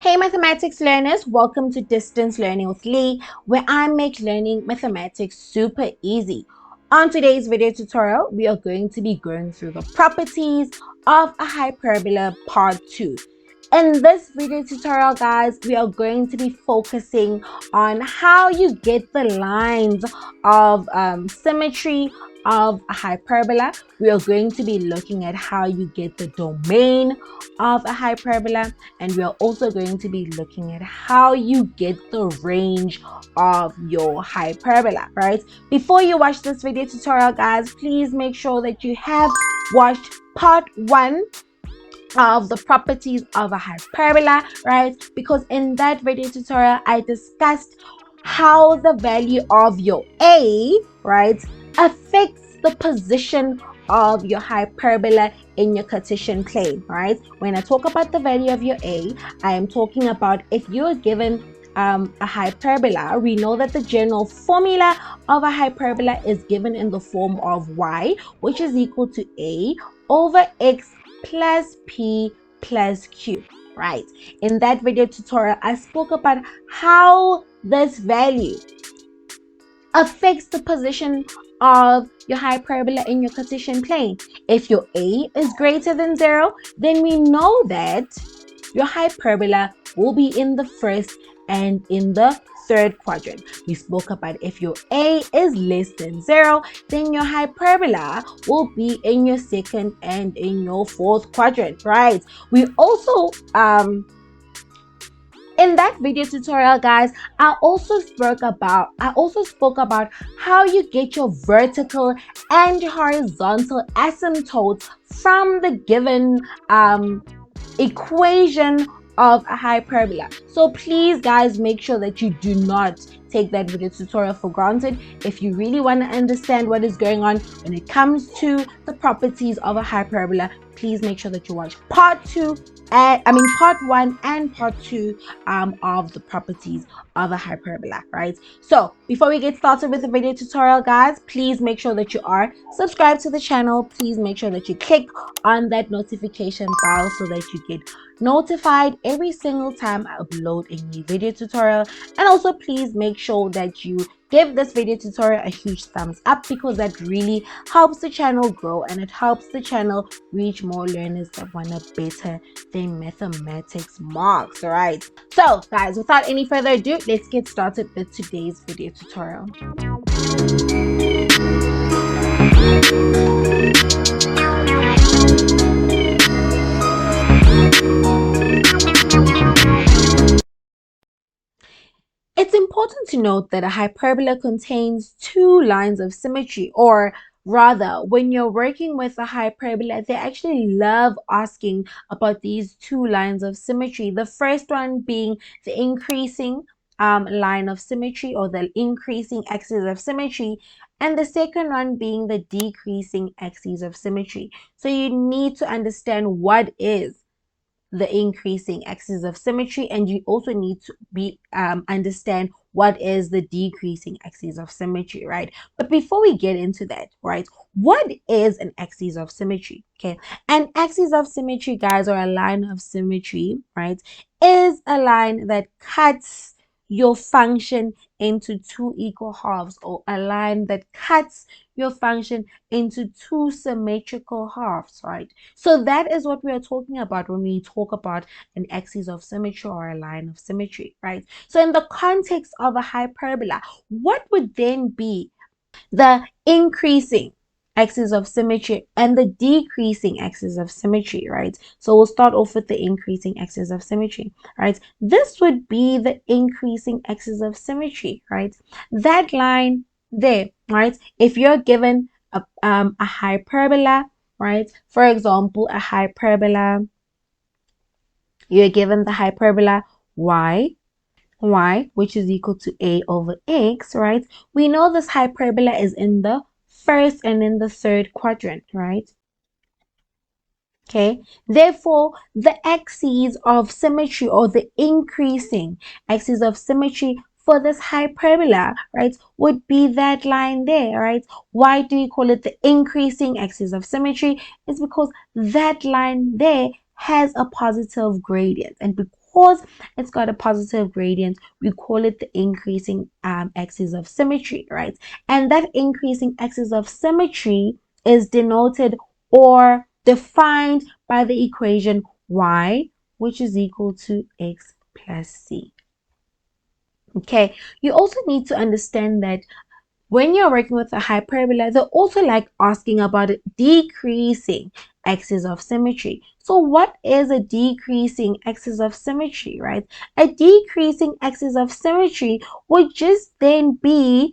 Hey mathematics learners, welcome to Distance Learning with Lee, where I make learning mathematics super easy. On today's video tutorial, we are going to be going through the properties of a hyperbola part 2. In this video tutorial, guys, we are going to be focusing on how you get the lines of symmetry of a hyperbola. We are going to be looking at how you get the domain of a hyperbola, and we are also going to be looking at how you get the range of your hyperbola, right? Before you watch this video tutorial, guys, please make sure that you have watched part 1 of the properties of a hyperbola, right? Because in that video tutorial I discussed how the value of your a, right, affects the position of your hyperbola in your Cartesian plane, right? When I talk about the value of your a, I am talking about if you're given a hyperbola. We know that the general formula of a hyperbola is given in the form of y, which is equal to a over x plus p plus q, right? In that video tutorial, I spoke about how this value affects the position of your hyperbola in your Cartesian plane. If your a is greater than 0, then we know that your hyperbola will be in the first and in the third quadrant. We spoke about if your a is less than 0, then your hyperbola will be in your second and in your fourth quadrant, right? We also in that video tutorial, guys, I also spoke about how you get your vertical and horizontal asymptotes from the given equation of a hyperbola. So please, guys, make sure that you do not take that video tutorial for granted. If you really want to understand what is going on when it comes to the properties of a hyperbola, please make sure that you watch part 1 and part 2 of the properties of a hyperbola, right? So before we get started with the video tutorial, guys, please make sure that you are subscribed to the channel. Please make sure that you click on that notification bell so that you get notified every single time I upload a new video tutorial. And also please make sure that you give this video tutorial a huge thumbs up, because that really helps the channel grow and it helps the channel reach more learners that want to better their mathematics marks. All right, so guys, without any further ado, let's get started with today's video tutorial. It's important to note that a hyperbola contains two lines of symmetry, or rather, when you're working with a hyperbola, they actually love asking about these two lines of symmetry. The first one being the increasing line of symmetry, or the increasing axis of symmetry, and the second one being the decreasing axis of symmetry. So you need to understand what is the increasing axis of symmetry, and you also need to understand what is the decreasing axis of symmetry, right? But before we get into that, right, what is an axis of symmetry? Okay, an axis of symmetry, guys, or a line of symmetry, right, is a line that cuts your function into two equal halves, or a line that cuts your function into two symmetrical halves, right? So that is what we are talking about when we talk about an axis of symmetry or a line of symmetry, right? So in the context of a hyperbola, what would then be the increasing axis of symmetry and the decreasing axis of symmetry, right? So we'll start off with the increasing axis of symmetry, right? This would be the increasing axis of symmetry, right? That line there, right? If you're given a hyperbola, right? For example, a hyperbola, you're given the hyperbola y, which is equal to a over x, right? We know this hyperbola is in the first and in the third quadrant, right? Okay, therefore the axis of symmetry, or the increasing axis of symmetry for this hyperbola, right, would be that line there, right? Why do you call it the increasing axis of symmetry? It's because that line there has a positive gradient, and because because it's got a positive gradient, we call it the increasing axis of symmetry, right? And that increasing axis of symmetry is denoted or defined by the equation y, which is equal to x plus c. Okay, you also need to understand that when you're working with a hyperbola, they also like asking about a decreasing axis of symmetry. So what is a decreasing axis of symmetry, right? A decreasing axis of symmetry would just then be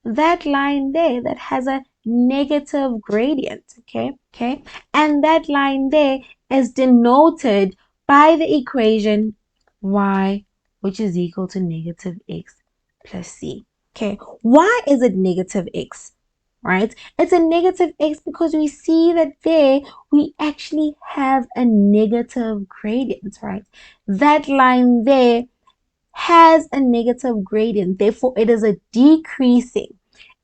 that line there that has a negative gradient, okay? And that line there is denoted by the equation y, which is equal to negative x plus c. Okay, why is it negative x, right? It's a negative x because we see that there we actually have a negative gradient, right? That line there has a negative gradient, therefore it is a decreasing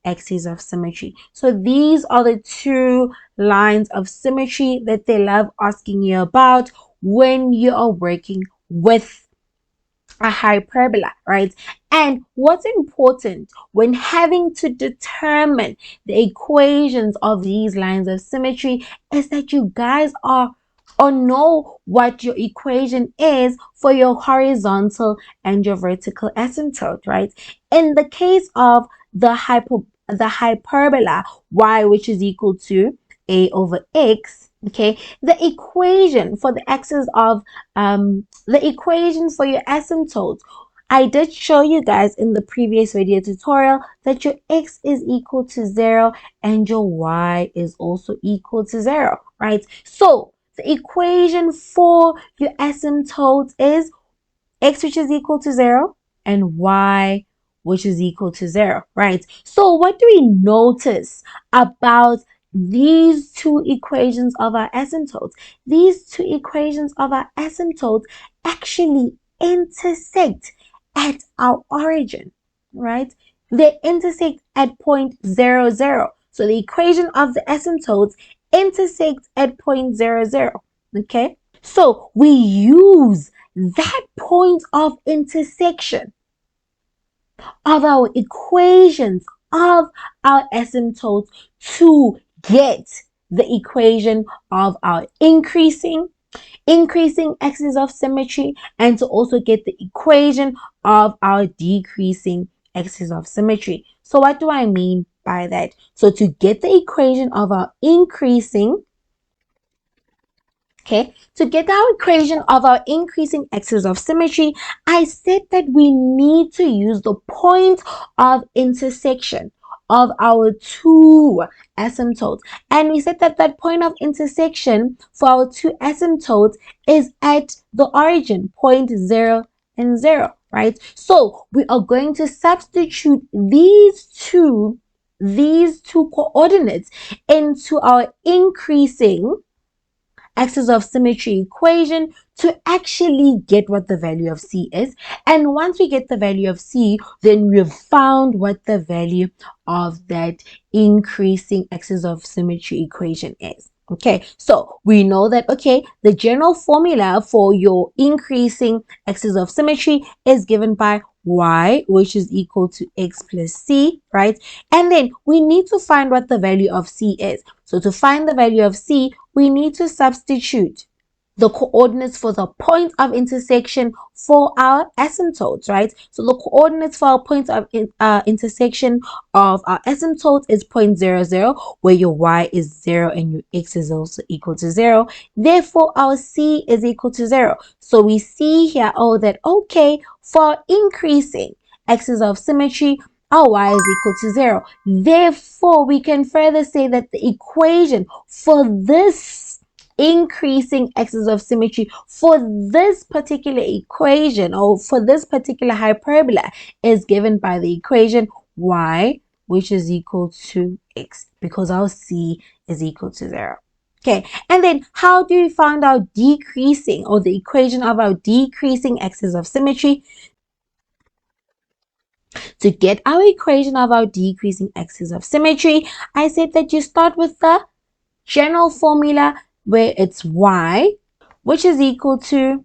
axis of symmetry. So these are the two lines of symmetry that they love asking you about when you are working with a hyperbola, right? And what's important when having to determine the equations of these lines of symmetry is that you guys are or know what your equation is for your horizontal and your vertical asymptote, right? In the case of the hyperbola y, which is equal to a over x, okay, the equation for the axis of the equation for your asymptotes, I did show you guys in the previous video tutorial that your x is equal to 0 and your y is also equal to 0, right? So the equation for your asymptotes is x, which is equal to 0, and y, which is equal to 0, right? So what do we notice about these two equations of our asymptotes? These two equations of our asymptotes actually intersect at our origin, right? They intersect at point 0, 0. So the equation of the asymptotes intersects at point 0, 0, okay? So we use that point of intersection of our equations of our asymptotes to get the equation of our increasing axis of symmetry and to also get the equation of our decreasing axis of symmetry. So what do I mean by that? So to get the equation of our increasing, okay, to get our equation of our increasing axis of symmetry, I said that we need to use the point of intersection of our two asymptotes. And we said that that point of intersection for our two asymptotes is at the origin, point 0 and 0, right? So we are going to substitute these two coordinates into our increasing axis of symmetry equation to actually get what the value of C is. And once we get the value of C, then we've found what the value of that increasing axis of symmetry equation is. Okay, so we know that, okay, the general formula for your increasing axis of symmetry is given by y, which is equal to x plus c, right? And then we need to find what the value of c is. So to find the value of c, we need to substitute the coordinates for the point of intersection for our asymptotes, right? So the coordinates for our point of intersection of our asymptotes is 0.00, where your y is 0 and your x is also equal to 0. Therefore, our c is equal to 0. So we see here, oh, that, okay, for increasing axis of symmetry, our y is equal to 0. Therefore, we can further say that the equation for this increasing axis of symmetry for this particular equation or for this particular hyperbola is given by the equation y, which is equal to x, because our c is equal to 0. Okay, and then how do we find our decreasing or the equation of our decreasing axis of symmetry? To get our equation of our decreasing axis of symmetry, I said that you start with the general formula where it's y, which is equal to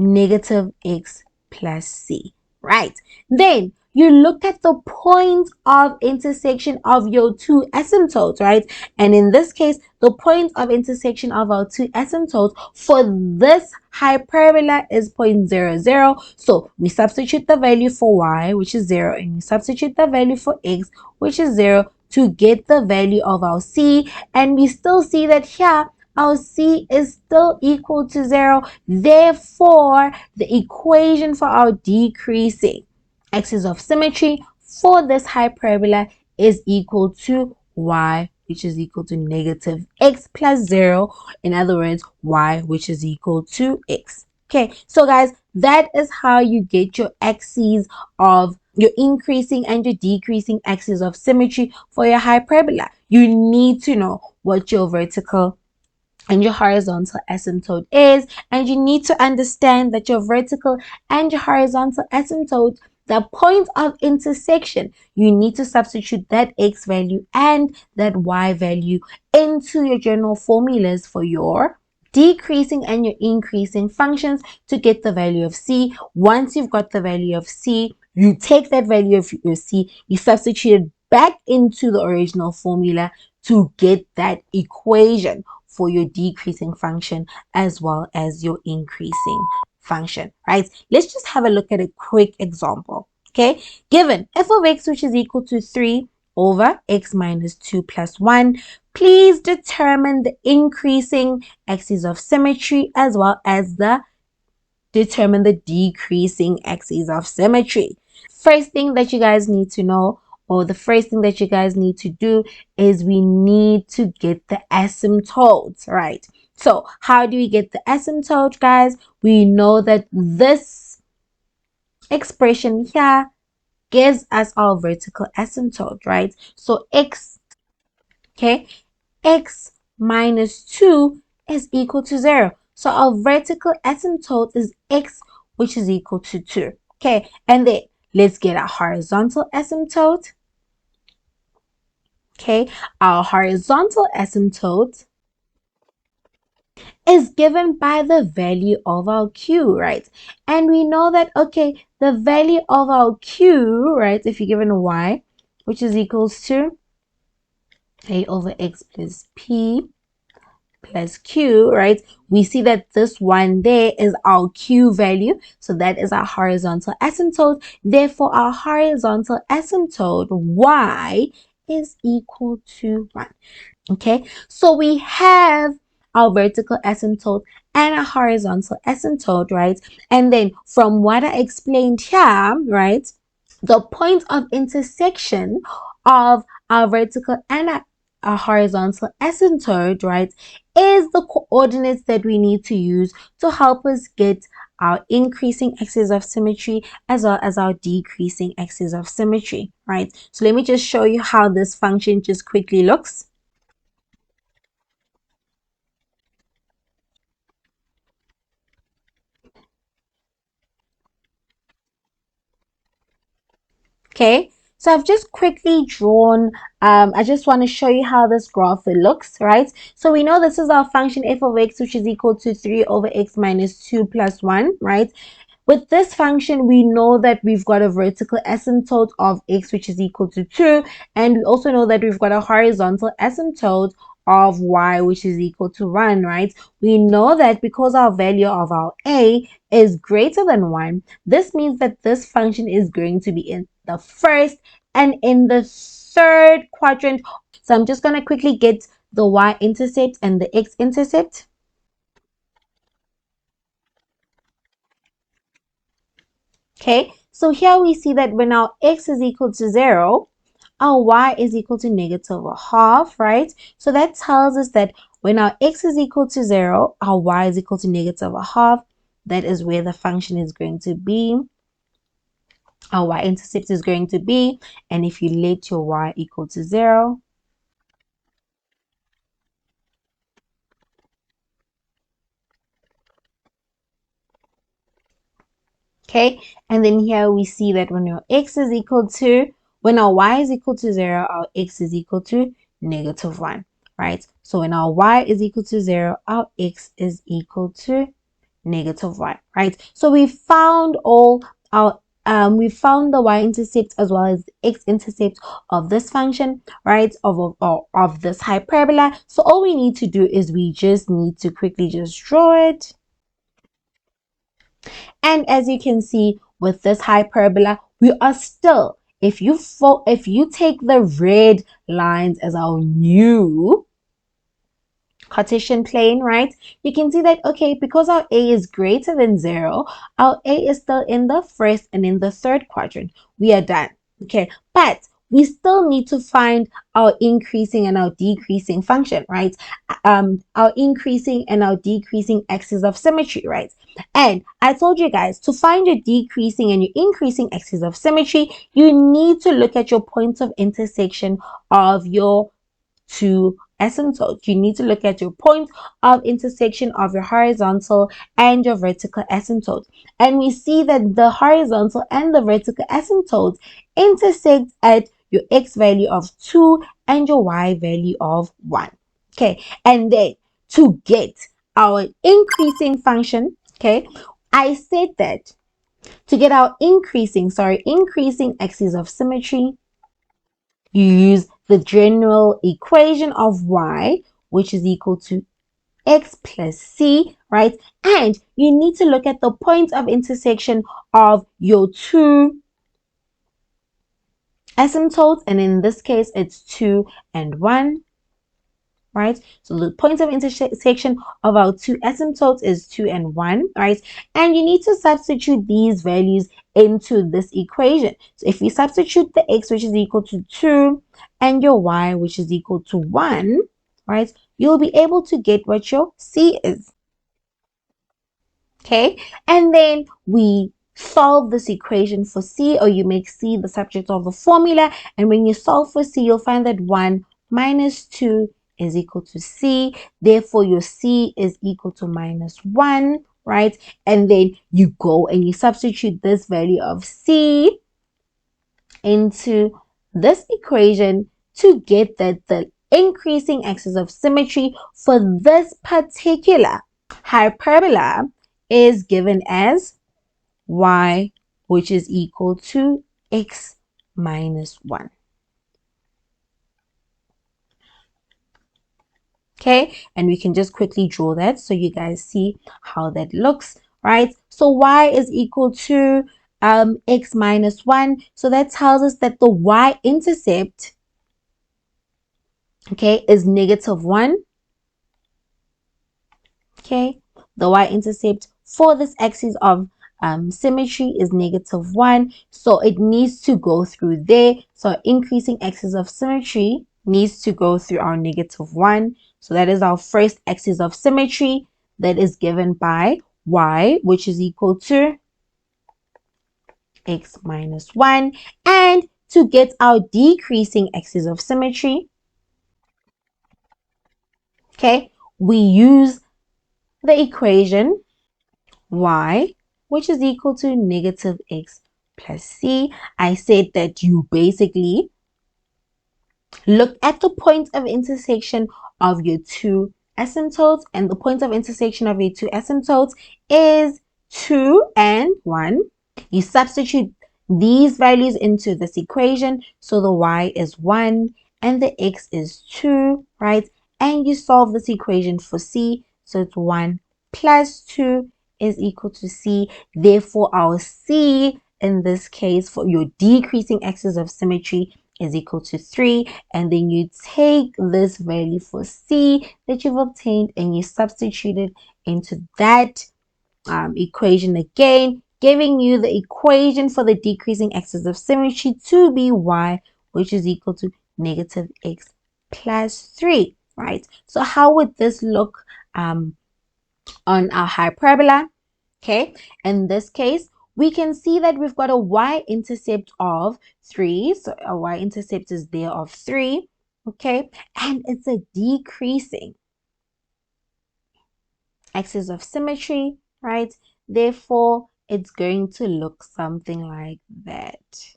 negative x plus c, right? Then you look at the point of intersection of your two asymptotes, right? And in this case, the point of intersection of our two asymptotes for this hyperbola is 0.00. So we substitute the value for y, which is 0, and we substitute the value for x, which is 0, to get the value of our c. And we still see that here our c is still equal to 0. Therefore, the equation for our decreasing axis of symmetry for this hyperbola is equal to y, which is equal to negative x plus 0. In other words, y, which is equal to x. Okay, so guys, that is how you get your axes of your increasing and your decreasing axis of symmetry for your hyperbola. You need to know what your vertical and your horizontal asymptote is, and you need to understand that your vertical and your horizontal asymptote, the point of intersection, you need to substitute that x value and that y value into your general formulas for your decreasing and your increasing functions to get the value of c. Once you've got the value of c, you take that value of your c, you substitute it back into the original formula to get that equation for your decreasing function as well as your increasing function, right? Let's just have a look at a quick example. Okay, given f of x, which is equal to 3 over x minus 2 plus 1, please determine the increasing axis of symmetry as well as determine the decreasing axis of symmetry. First thing that you guys need to know, or the first thing that you guys need to do, is we need to get the asymptotes, right? So how do we get the asymptote, guys? We know that this expression here gives us our vertical asymptote, right? So x, okay, x minus 2 is equal to 0. So our vertical asymptote is x, which is equal to 2. Okay, and then let's get our horizontal asymptote. Okay, our horizontal asymptote is given by the value of our q, right? And we know that, okay, the value of our q, right, if you're given y, which is equals to a over x plus p plus q, right? We see that this one there is our q value. So that is our horizontal asymptote. Therefore, our horizontal asymptote y is equal to 1. Okay, so we have our vertical asymptote and a horizontal asymptote, right? And then from what I explained here, right, the point of intersection of our vertical and a horizontal asymptote, right, is the coordinates that we need to use to help us get our increasing axis of symmetry as well as our decreasing axis of symmetry, right? So let me just show you how this function just quickly looks. Okay, so I've just quickly drawn, I just want to show you how this graph looks, right? So we know this is our function f of x, which is equal to 3 over x minus 2 plus 1, right? With this function, we know that we've got a vertical asymptote of x, which is equal to 2. And we also know that we've got a horizontal asymptote of y, which is equal to 1, right? We know that because our value of our a is greater than 1, this means that this function is going to be in the first and in the third quadrant. So I'm just going to quickly get the y-intercept and the x-intercept. Okay, so here we see that when our x is equal to 0, our y is equal to negative a half, right? So that tells us that when our x is equal to 0, our y is equal to negative a half. That is where the function is going to be. Our y-intercept is going to be, and if you let your y equal to 0, okay, and then here we see that when our x is equal to, when our y is equal to 0, our x is equal to negative 1, right? So when our y is equal to 0, our x is equal to negative y, right? So we found all our we found the y-intercept as well as the x-intercept of this function, right? Of this hyperbola. So all we need to do is we just need to quickly just draw it. And as you can see with this hyperbola, we are still, if you take the red lines as our new Cartesian plane, right? You can see that, okay, because our A is greater than 0, our A is still in the first and in the third quadrant. We are done. Okay, but we still need to find our increasing and our decreasing function, right? Our increasing and our decreasing axis of symmetry, right? And I told you guys to find your decreasing and your increasing axis of symmetry, you need to look at your points of intersection of your two asymptotes. You need to look at your point of intersection of your horizontal and your vertical asymptote. And we see that the horizontal and the vertical asymptotes intersect at your x value of 2 and your y value of 1. Okay, and then to get our increasing function, okay, I said that to get our increasing axis of symmetry, you use the general equation of y, which is equal to x plus c, right? And you need to look at the point of intersection of your two asymptotes, and in this case, it's 2 and 1, right? So the point of intersection of our two asymptotes is 2 and 1, right? And you need to substitute these values into this equation. So if you substitute the x, which is equal to 2, and your y, which is equal to 1, right, you'll be able to get what your c is. Okay, and then we solve this equation for c, or you make c the subject of the formula, and when you solve for c, you'll find that 1 minus 2 is equal to c. Therefore your c is equal to minus 1, right? And then you go and you substitute this value of c into this equation to get that the increasing axis of symmetry for this particular hyperbola is given as y, which is equal to x minus 1. Okay, and we can just quickly draw that so you guys see how that looks, right? So y is equal to x minus 1. So that tells us that the y-intercept, okay, is negative 1. Okay, the y-intercept for this axis of symmetry is negative 1, so it needs to go through there. So increasing axis of symmetry needs to go through our negative 1. So that is our first axis of symmetry that is given by y, which is equal to x minus 1. And to get our decreasing axis of symmetry, okay, we use the equation y, which is equal to negative x plus c. I said that you basically look at the point of intersection of your two asymptotes, and the point of intersection of your two asymptotes is 2 and 1. You substitute these values into this equation, so the y is 1 and the x is 2, right? And you solve this equation for c, so it's 1 plus 2 is equal to c. Therefore, our c in this case for your decreasing axis of symmetry is equal to 3, and then you take this value for c that you've obtained and you substitute it into that equation again, giving you the equation for the decreasing axis of symmetry to be y, which is equal to negative x plus 3, right? So how would this look on our hyperbola? Okay, in this case, we can see that we've got a y-intercept of 3. So a y-intercept is there of 3, okay? And it's a decreasing axis of symmetry, right? Therefore, it's going to look something like that.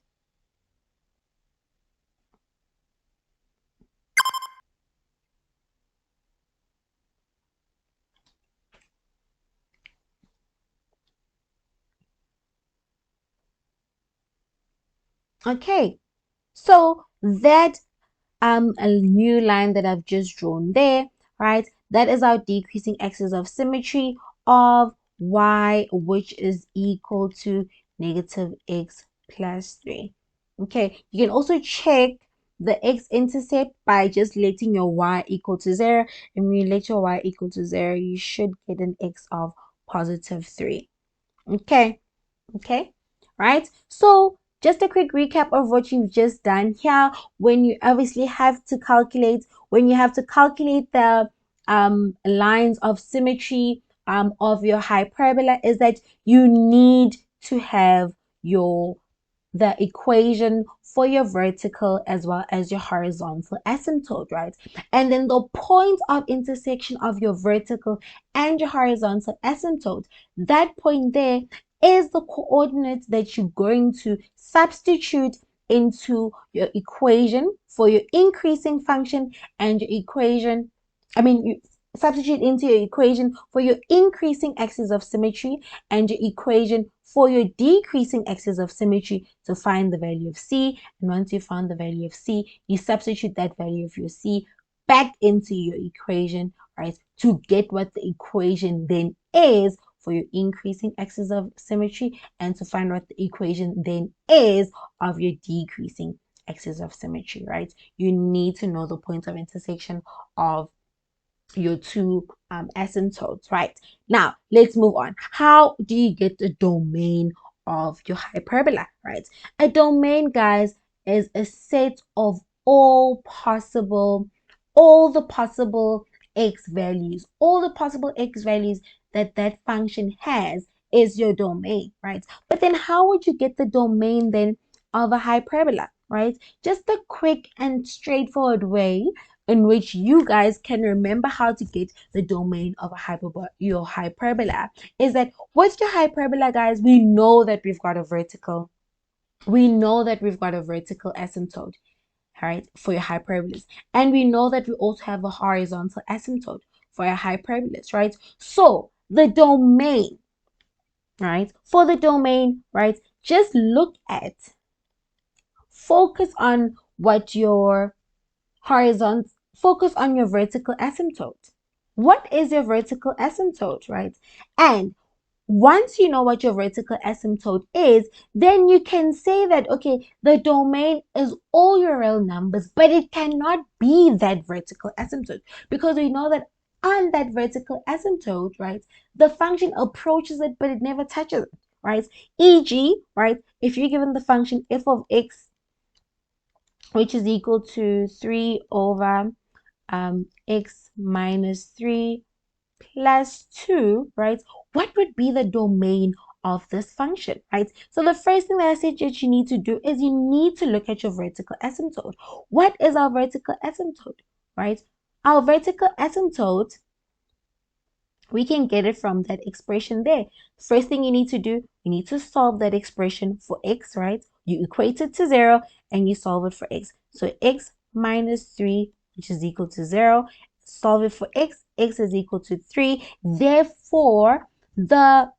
Okay, so that a new line that I've just drawn there, right? That is our decreasing axis of symmetry of y, which is equal to negative x plus 3. Okay, you can also check the x-intercept by just letting your y equal to 0. And when you let your y equal to 0, you should get an x of positive 3. Okay. Okay, right? So just a quick recap of what you've just done here. When you obviously have to calculate, when you have to calculate the lines of symmetry of your hyperbola, is that you need to have your the equation for your vertical as well as your horizontal asymptote, right? And then the point of intersection of your vertical and your horizontal asymptote, that point there is the coordinate that you're going to substitute into your equation for your increasing function and your equation, you substitute into your equation for your increasing axis of symmetry and your equation for your decreasing axis of symmetry to find the value of C. And once you found the value of C, you substitute that value of your C back into your equation, right, to get what the equation then is for your increasing axis of symmetry and to find what the equation then is of your decreasing axis of symmetry, right? You need to know the point of intersection of your two asymptotes, right? Now, let's move on. How do you get the domain of your hyperbola, right? A domain, guys, is a set of all the possible x values, all the possible x values that that function has is your domain, right? But then how would you get the domain then of a hyperbola, right? Just a quick and straightforward way in which you guys can remember how to get the domain of a hyperbola, your hyperbola, is that with your hyperbola, guys, we know that we've got a vertical. We know that we've got a vertical asymptote, right, for your hyperbolas. And we know that we also have a horizontal asymptote for your hyperbolas, right? So the domain, right, for the domain, right, just look at, focus on what your horizontal, focus on your vertical asymptote. What is your vertical asymptote, right? And once you know what your vertical asymptote is, then you can say that, okay, the domain is all your real numbers, but it cannot be that vertical asymptote because we know that on that vertical asymptote, right, the function approaches it, but it never touches it, right? E.g., right, if you're given the function f of x, which is equal to 3 over x minus 3 plus 2, right? What would be the domain of this function, right? So the first thing that I said that you need to do is you need to look at your vertical asymptote. What is our vertical asymptote, right? Our vertical asymptote, we can get it from that expression there. First thing you need to do, you need to solve that expression for x, right? You equate it to 0 and you solve it for x. So x minus 3, which is equal to 0. Solve it for x. X is equal to 3. Therefore, the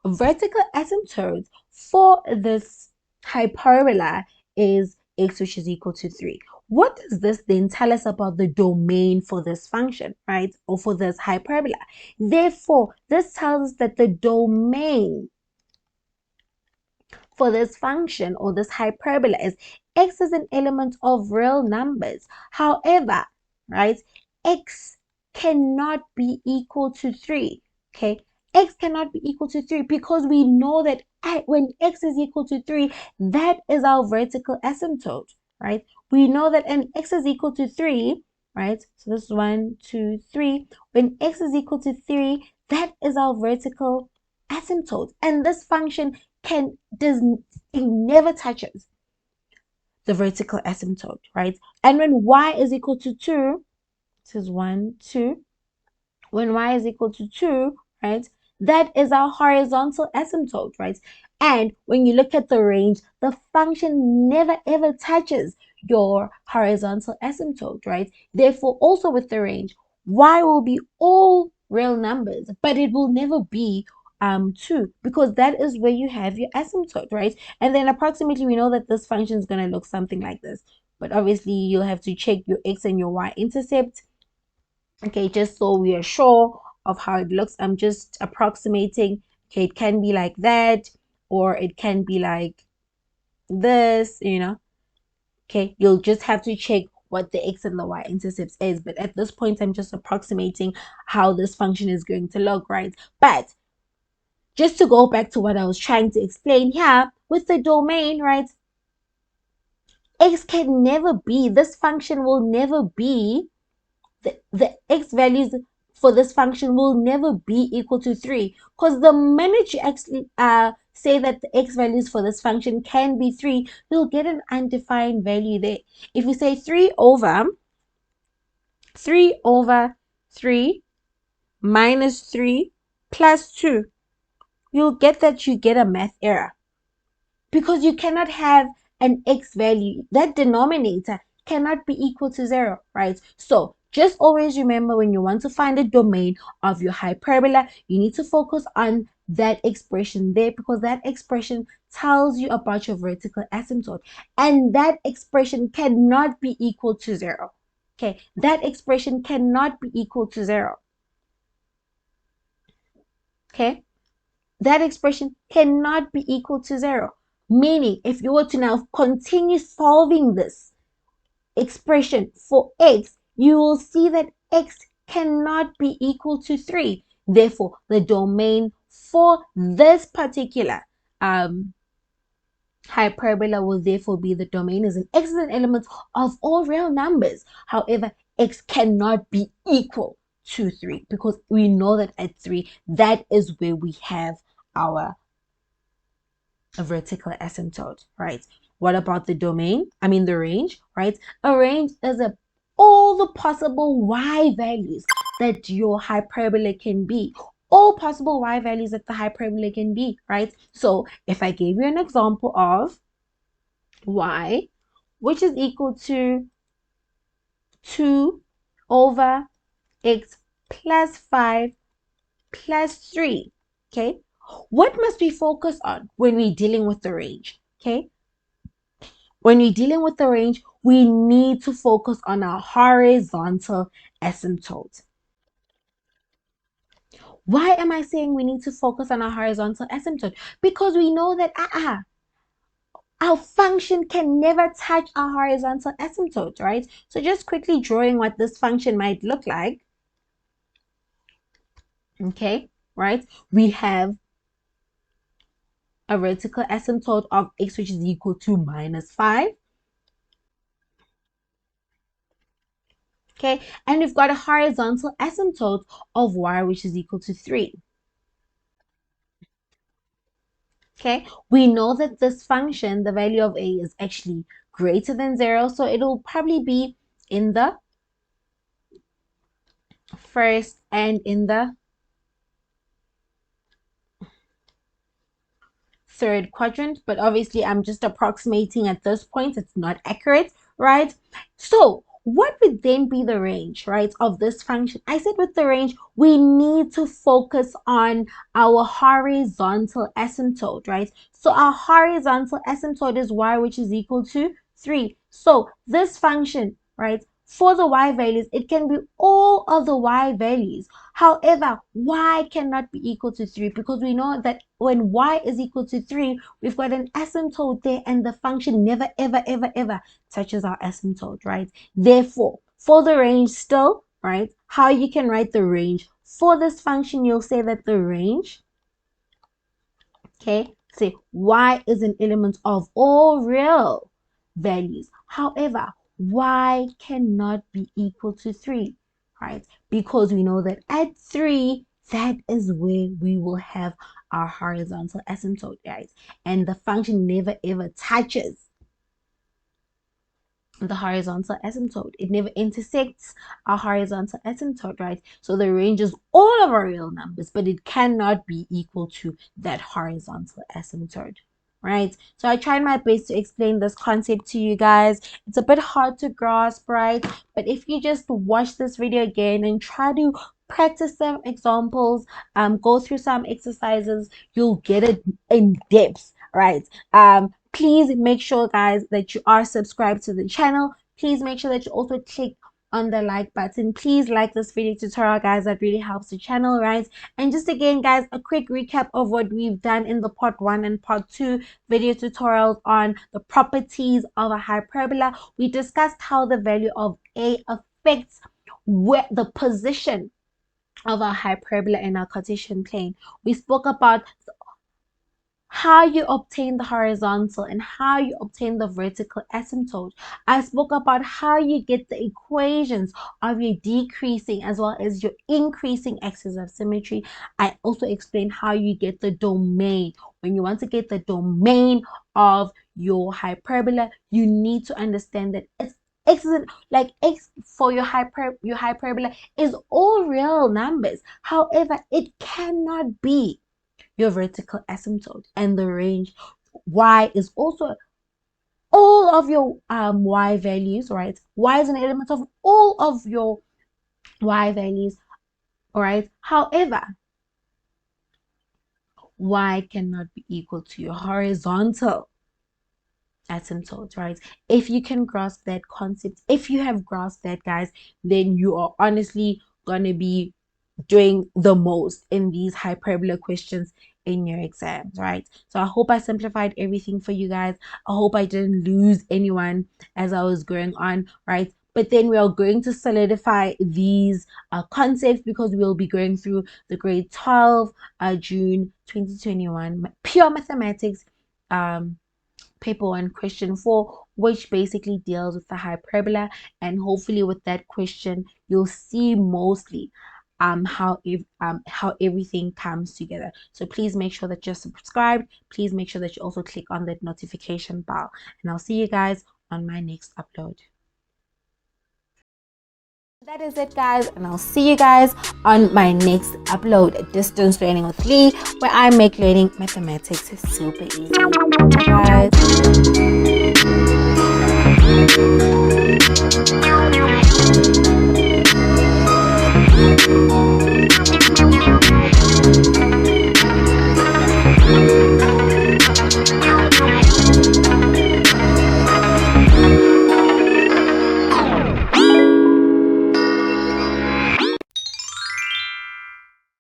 vertical asymptote for this hyperbola is x, which is equal to 3. What does this then tell us about the domain for this function, right? Or for this hyperbola? Therefore, this tells us that the domain for this function or this hyperbola is x is an element of real numbers. However, right, x cannot be equal to 3. Okay, x cannot be equal to 3 because we know that when x is equal to 3, that is our vertical asymptote, right? We know that and x is equal to 3, right? So this is 1, 2, 3. When x is equal to 3, that is our vertical asymptote. And this function it never touches the vertical asymptote, right? And when y is equal to 2, this is 1, 2. When y is equal to 2, right, that is our horizontal asymptote, right? And when you look at the range, the function never ever touches your horizontal asymptote, right? Therefore, also with the range, y will be all real numbers, but it will never be 2, because that is where you have your asymptote, right? And then approximately we know that this function is going to look something like this, but obviously you'll have to check your x and your y intercept. Okay, just so we are sure of how it looks, I'm just approximating. Okay, it can be like that, or it can be like this, Okay, you'll just have to check what the x and the y intercepts is, but at this point I'm just approximating how this function is going to look, right? But just to go back to what I was trying to explain here with the domain, right? X can never be, this function will never be, the x values for this function will never be equal to 3, because the minute you actually say that the x values for this function can be 3, you'll get an undefined value there. If you say 3 over 3 minus 3 plus 2, you'll get that you get a math error, because you cannot have an x value, that denominator cannot be equal to 0, right? So just always remember, when you want to find the domain of your hyperbola, you need to focus on that expression there, because that expression tells you about your vertical asymptote, and that expression cannot be equal to 0. Okay, that expression cannot be equal to 0. Okay, that expression cannot be equal to 0. Meaning, if you were to now continue solving this expression for x, you will see that x cannot be equal to 3. Therefore, the domain for this particular hyperbola will therefore be, the domain is an x is an element of all real numbers. However, x cannot be equal to 3, because we know that at 3, that is where we have our vertical asymptote, right? What about the domain? I mean the range, right? A range is all the possible y values that your hyperbola can be. All possible y values that the hyperbola can be, right? So if I gave you an example of y, which is equal to 2 over x plus 5 plus 3, okay? What must we focus on when we're dealing with the range, okay? When we're dealing with the range, we need to focus on our horizontal asymptote. Why am I saying we need to focus on our horizontal asymptote? Because we know that our function can never touch our horizontal asymptote, right? So just quickly drawing what this function might look like. Okay, right? We have a vertical asymptote of x, which is equal to minus 5. Okay, and we've got a horizontal asymptote of y, which is equal to 3. Okay, we know that this function, the value of a, is actually greater than 0, so it'll probably be in the first and in the third quadrant, but obviously I'm just approximating at this point, it's not accurate, right? So what would then be the range, right, of this function? I said with the range, we need to focus on our horizontal asymptote, right? So our horizontal asymptote is y, which is equal to 3. So this function, right, for the y values, it can be all of the y values. However, y cannot be equal to 3, because we know that when y is equal to 3, we've got an asymptote there, and the function never, ever, ever, ever touches our asymptote, right? Therefore, for the range still, right, how you can write the range for this function, you'll say that the range, okay, say y is an element of all real values. However, y cannot be equal to 3, right? Because we know that at 3, that is where we will have our horizontal asymptote, guys. And the function never ever touches the horizontal asymptote. It never intersects our horizontal asymptote, right? So the range is all of our real numbers, but it cannot be equal to that horizontal asymptote, right? So I tried my best to explain this concept to you guys. It's a bit hard to grasp, right? But if you just watch this video again and try to practice some examples, go through some exercises. You'll get it in depth, right? Please make sure, guys, that you are subscribed to the channel. Please make sure that you also click on the like button. Please like this video tutorial, guys. That really helps the channel, right? And just again, guys, a quick recap of what we've done in the part 1 and part 2 video tutorials on the properties of a hyperbola. We discussed how the value of a affects where the position of a hyperbola in our Cartesian plane. We spoke about how you obtain the horizontal and how you obtain the vertical asymptote. I spoke about how you get the equations of your decreasing as well as your increasing axis of symmetry. I also explained how you get the domain. When you want to get the domain of your hyperbola, you need to understand that x is like x for your hyperbola is all real numbers. However, it cannot be your vertical asymptote, and the range y is also all of your y values, right? Y is an element of all of your y values, all right? However, y cannot be equal to your horizontal asymptote, right? If you can grasp that concept, if you have grasped that, guys, then you are honestly gonna be doing the most in these hyperbola questions in your exams, right? So I hope I simplified everything for you guys. I hope I didn't lose anyone as I was going on, right? But then we are going to solidify these concepts because we'll be going through the grade 12 June 2021 pure mathematics paper 1 question 4, which basically deals with the hyperbola. And hopefully with that question you'll see mostly how everything comes together. So please make sure that you're subscribed. Please make sure that you also click on that notification bell, and I'll see you guys on my next upload. That is it, guys, and I'll see you guys on my next upload, Distance Learning with Lee, where I make learning mathematics super easy. Bye, guys.